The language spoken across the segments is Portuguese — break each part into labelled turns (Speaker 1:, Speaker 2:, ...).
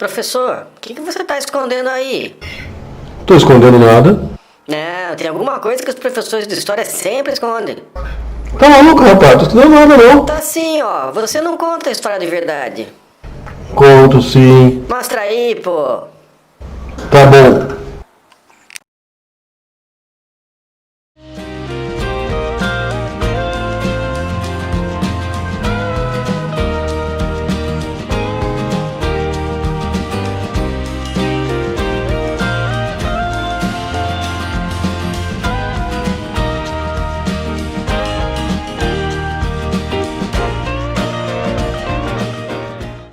Speaker 1: Professor, o que você está escondendo aí?
Speaker 2: Não tô escondendo nada.
Speaker 1: Não, tem alguma coisa que os professores de história sempre escondem.
Speaker 2: Tá maluco, rapaz? Tô estudando nada, não.
Speaker 1: Tá sim, ó. Você não conta a história de verdade.
Speaker 2: Conto sim.
Speaker 1: Mostra aí, pô.
Speaker 2: Tá bom.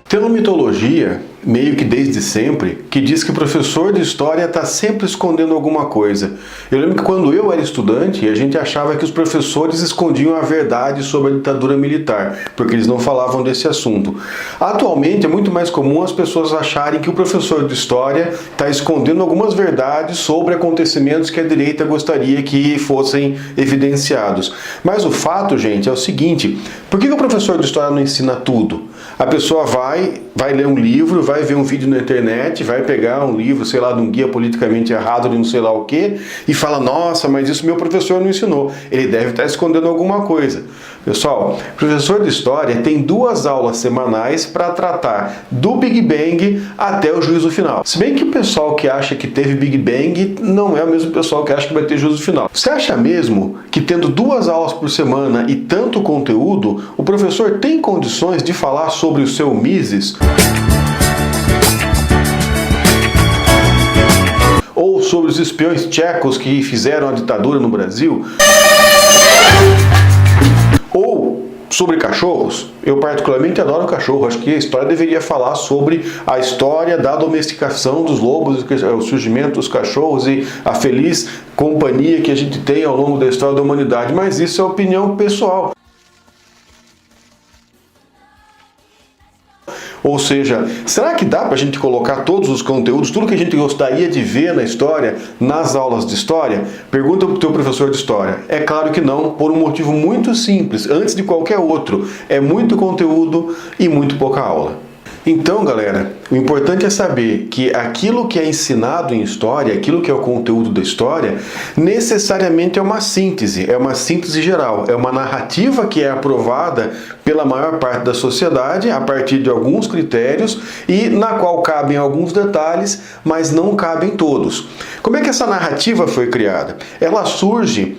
Speaker 3: Tem uma mitologia, meio que desde sempre, que diz que o professor de história está sempre escondendo alguma coisa. Eu lembro que quando eu era estudante, a gente achava que os professores escondiam a verdade sobre a ditadura militar, porque eles não falavam desse assunto. Atualmente é muito mais comum as pessoas acharem que o professor de história está escondendo algumas verdades sobre acontecimentos que a direita gostaria que fossem evidenciados. Mas o fato, gente, é o seguinte: por que o professor de história não ensina tudo? A pessoa vai ler um livro, vai ver um vídeo na internet, vai pegar um livro, sei lá, de um guia politicamente errado de não sei lá o quê, e fala, nossa, mas isso meu professor não ensinou. Ele deve estar escondendo alguma coisa. Pessoal, o professor de história tem 2 aulas semanais para tratar do Big Bang até o juízo final. Se bem que o pessoal que acha que teve Big Bang não é o mesmo pessoal que acha que vai ter juízo final. Você acha mesmo que tendo 2 aulas por semana e tanto conteúdo, o professor tem condições de falar sobre o seu Mises? Ou sobre os espiões tchecos que fizeram a ditadura no Brasil? Ou sobre cachorros? Eu particularmente adoro cachorro. Acho que a história deveria falar sobre a história da domesticação dos lobos, o surgimento dos cachorros e a feliz companhia que a gente tem ao longo da história da humanidade. Mas isso é opinião pessoal. Ou seja, será que dá para a gente colocar todos os conteúdos, tudo que a gente gostaria de ver na história, nas aulas de história? Pergunta para o teu professor de história. É claro que não, por um motivo muito simples, antes de qualquer outro. É muito conteúdo e muito pouca aula. Então, galera, o importante é saber que aquilo que é ensinado em história, aquilo que é o conteúdo da história, necessariamente é uma síntese geral, é uma narrativa que é aprovada pela maior parte da sociedade a partir de alguns critérios e na qual cabem alguns detalhes, mas não cabem todos. Como é que essa narrativa foi criada? Ela surge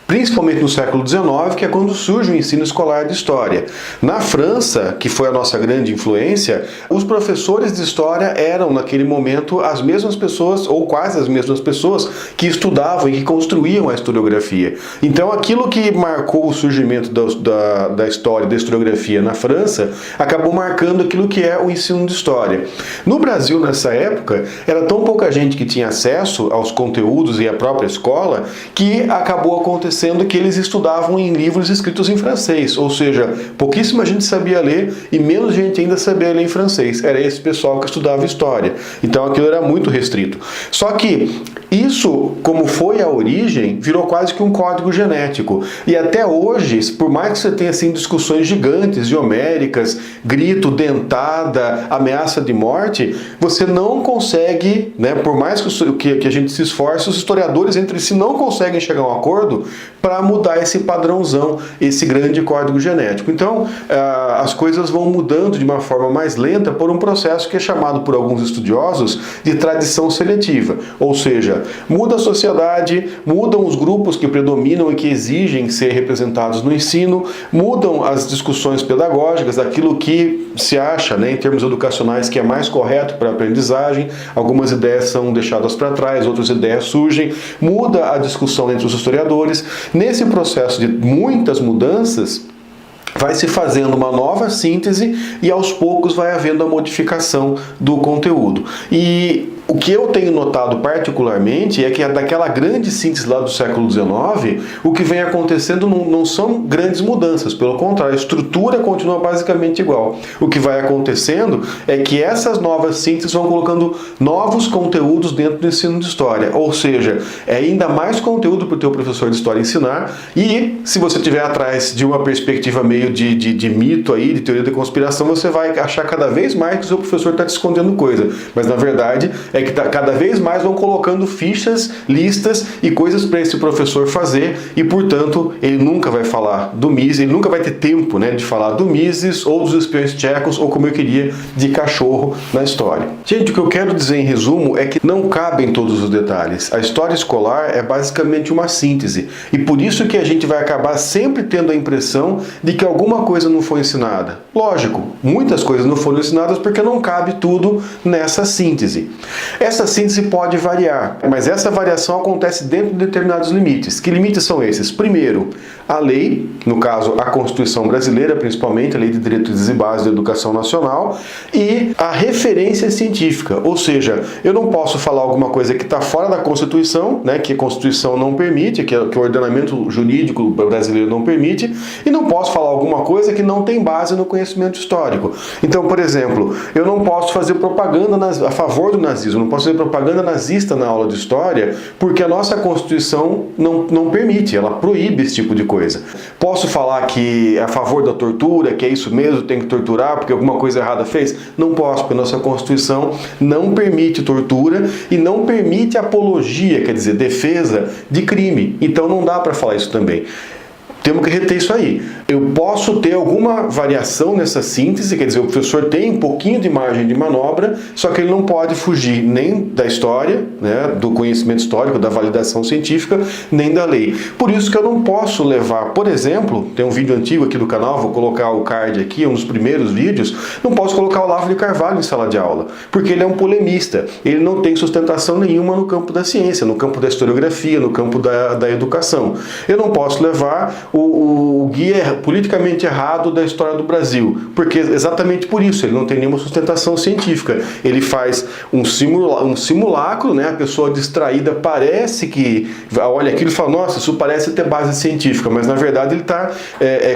Speaker 3: principalmente no século XIX, que é quando surge o ensino escolar de história. Na França, que foi a nossa grande influência, os professores de história eram, naquele momento, as mesmas pessoas, ou quase as mesmas pessoas, que estudavam e que construíam a historiografia. Então, aquilo que marcou o surgimento da história, da historiografia na França, acabou marcando aquilo que é o ensino de história. No Brasil, nessa época, era tão pouca gente que tinha acesso aos conteúdos e à própria escola, que acabou acontecendo que eles estudavam em livros escritos em francês, ou seja, pouquíssima gente sabia ler e menos gente ainda sabia ler em francês. Era esse pessoal que estudava história. Então aquilo era muito restrito. Só que isso, como foi a origem, virou quase que um código genético. E até hoje, por mais que você tenha assim, discussões gigantes, geoméricas, grito, dentada, ameaça de morte, você não consegue, né, por mais que a gente se esforce, os historiadores entre si não conseguem chegar a um acordo para mudar esse padrãozão, esse grande código genético. Então, as coisas vão mudando de uma forma mais lenta por um processo que é chamado por alguns estudiosos de tradição seletiva. Ou seja, muda a sociedade, mudam os grupos que predominam e que exigem ser representados no ensino, mudam as discussões pedagógicas, aquilo que se acha, né, em termos educacionais, que é mais correto para a aprendizagem. Algumas ideias são deixadas para trás, outras ideias surgem, muda a discussão entre os historiadores. Nesse processo de muitas mudanças, vai se fazendo uma nova síntese e aos poucos vai havendo a modificação do conteúdo. E O que eu tenho notado particularmente é que daquela grande síntese lá do século XIX, o que vem acontecendo não são grandes mudanças, pelo contrário, a estrutura continua basicamente igual. O que vai acontecendo é que essas novas sínteses vão colocando novos conteúdos dentro do ensino de história, ou seja, é ainda mais conteúdo para o teu professor de história ensinar, e se você estiver atrás de uma perspectiva meio de mito aí, de teoria da conspiração, você vai achar cada vez mais que o seu professor está te escondendo coisa, mas na verdade é que cada vez mais vão colocando fichas, listas e coisas para esse professor fazer, e portanto ele nunca vai falar do Mises, ele nunca vai ter tempo, né, de falar do Mises ou dos espiões tchecos ou, como eu queria, de cachorro na história. Gente, o que eu quero dizer em resumo é que não cabem todos os detalhes. A história escolar é basicamente uma síntese, e por isso que a gente vai acabar sempre tendo a impressão de que alguma coisa não foi ensinada. Lógico, muitas coisas não foram ensinadas porque não cabe tudo nessa síntese. Essa síntese pode variar, mas essa variação acontece dentro de determinados limites. Que limites são esses? Primeiro, a lei, no caso a Constituição brasileira, principalmente a Lei de Diretrizes e Bases da Educação Nacional, e a referência científica, ou seja, eu não posso falar alguma coisa que está fora da Constituição, né, que a Constituição não permite, que o ordenamento jurídico brasileiro não permite, e não posso falar alguma coisa que não tem base no conhecimento histórico. Então, por exemplo, eu não posso fazer propaganda a favor do nazismo, não posso fazer propaganda nazista na aula de história, porque a nossa Constituição não permite, ela proíbe esse tipo de coisa. Posso falar que é a favor da tortura, que é isso mesmo, tem que torturar porque alguma coisa errada fez? Não posso, porque a nossa Constituição não permite tortura e não permite apologia, quer dizer, defesa de crime. Então não dá para falar isso também. Temos que reter isso aí. Eu posso ter alguma variação nessa síntese, quer dizer, o professor tem um pouquinho de margem de manobra, só que ele não pode fugir nem da história, né, do conhecimento histórico, da validação científica, nem da lei. Por isso que eu não posso levar, por exemplo, tem um vídeo antigo aqui do canal, vou colocar o card aqui, um dos primeiros vídeos, não posso colocar o Olavo de Carvalho em sala de aula, porque ele é um polemista, ele não tem sustentação nenhuma no campo da ciência, no campo da historiografia, no campo da educação. Eu não posso levar o guia politicamente errado da história do Brasil, porque exatamente por isso, ele não tem nenhuma sustentação científica. Ele faz um simulacro, né? A pessoa distraída parece que olha aquilo e fala, nossa, isso parece ter base científica, mas na verdade ele está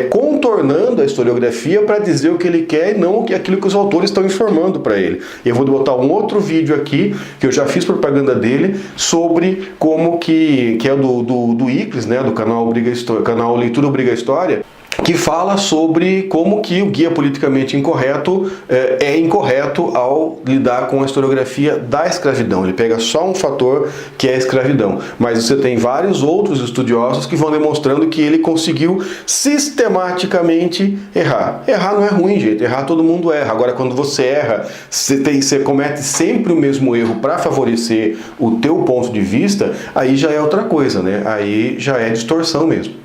Speaker 3: contornando a historiografia para dizer o que ele quer e não aquilo que os autores estão informando para ele. Eu vou botar um outro vídeo aqui, que eu já fiz propaganda dele, sobre como que é do ICLES, né? Do canal Leitura Obriga História, que fala sobre como que o guia politicamente incorreto é incorreto ao lidar com a historiografia da escravidão. Ele pega só um fator que é a escravidão, mas você tem vários outros estudiosos que vão demonstrando que ele conseguiu sistematicamente errar. Errar não é ruim, gente. Errar todo mundo erra. Agora, quando você erra, você comete sempre o mesmo erro para favorecer o teu ponto de vista, aí já é outra coisa, né? Aí já é distorção mesmo.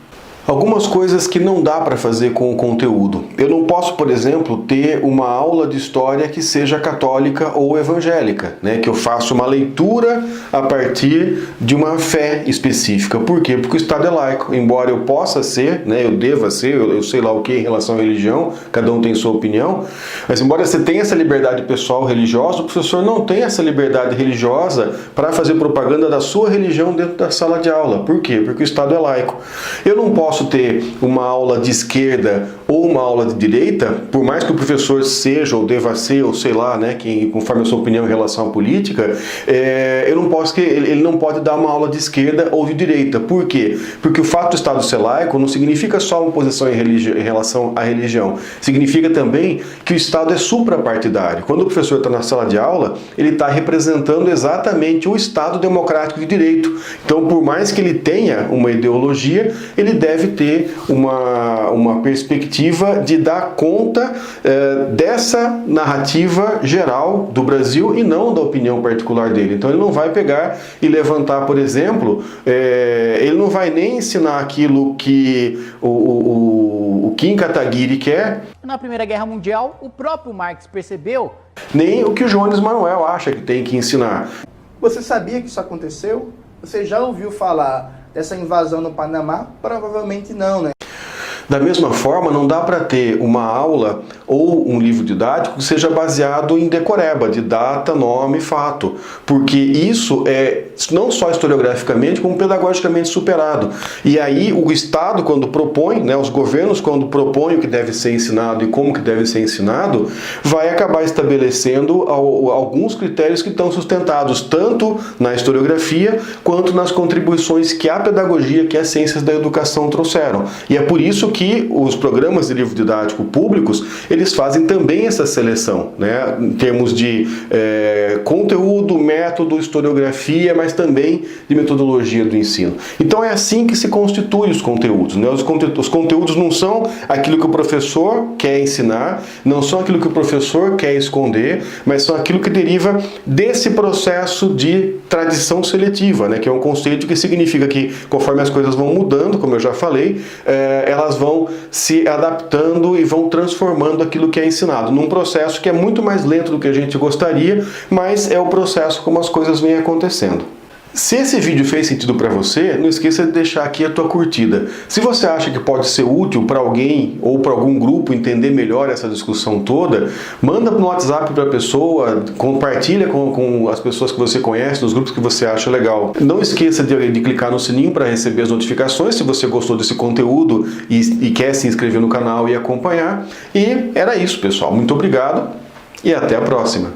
Speaker 3: Algumas coisas que não dá para fazer com o conteúdo. Eu não posso, por exemplo, ter uma aula de história que seja católica ou evangélica, né? Que eu faça uma leitura a partir de uma fé específica. Por quê? Porque o Estado é laico. Embora eu possa ser, né? Eu deva ser, eu sei lá o que em relação à religião, cada um tem sua opinião, mas embora você tenha essa liberdade pessoal religiosa, o professor não tem essa liberdade religiosa para fazer propaganda da sua religião dentro da sala de aula. Por quê? Porque o Estado é laico. Eu não posso ter uma aula de esquerda ou uma aula de direita, por mais que o professor seja ou deva ser, ou sei lá, né, conforme a sua opinião em relação à política, ele não pode dar uma aula de esquerda ou de direita. Por quê? Porque o fato do Estado ser laico não significa só uma posição em relação à religião. Significa também que o Estado é suprapartidário. Quando o professor está na sala de aula, ele está representando exatamente o Estado democrático de direito. Então, por mais que ele tenha uma ideologia, ele deve ter uma perspectiva de dar conta dessa narrativa geral do Brasil e não da opinião particular dele. Então ele não vai pegar e levantar, por exemplo, ele não vai nem ensinar aquilo que o Kim Kataguiri quer.
Speaker 4: Na Primeira Guerra Mundial, o próprio Marx percebeu.
Speaker 3: Nem o que o Jones Manuel acha que tem que ensinar.
Speaker 5: Você sabia que isso aconteceu? Você já ouviu falar dessa invasão no Panamá? Provavelmente não, né?
Speaker 3: Da mesma forma, não dá para ter uma aula ou um livro didático que seja baseado em decoreba, de data, nome, fato, porque isso é não só historiograficamente, como pedagogicamente superado. E aí o Estado, quando propõe, né, os governos, quando propõem o que deve ser ensinado e como que deve ser ensinado, vai acabar estabelecendo alguns critérios que estão sustentados tanto na historiografia quanto nas contribuições que a pedagogia, que as ciências da educação trouxeram. E é por isso que os programas de livro didático públicos, eles fazem também essa seleção, né, em termos de conteúdo, método, historiografia, mas também de metodologia do ensino. Então é assim que se constituem os conteúdos, né? Os conteúdos não são aquilo que o professor quer ensinar, não são aquilo que o professor quer esconder, mas são aquilo que deriva desse processo de tradição seletiva, né? Que é um conceito que significa que conforme as coisas vão mudando, como eu já falei, elas vão se adaptando e vão transformando aquilo que é ensinado, num processo que é muito mais lento do que a gente gostaria, mas é o processo como as coisas vêm acontecendo. Se esse vídeo fez sentido para você, não esqueça de deixar aqui a tua curtida. Se você acha que pode ser útil para alguém ou para algum grupo entender melhor essa discussão toda, manda no WhatsApp para a pessoa, compartilha com as pessoas que você conhece, nos grupos que você acha legal. Não esqueça de clicar no sininho para receber as notificações se você gostou desse conteúdo e quer se inscrever no canal e acompanhar. E era isso, pessoal. Muito obrigado e até a próxima.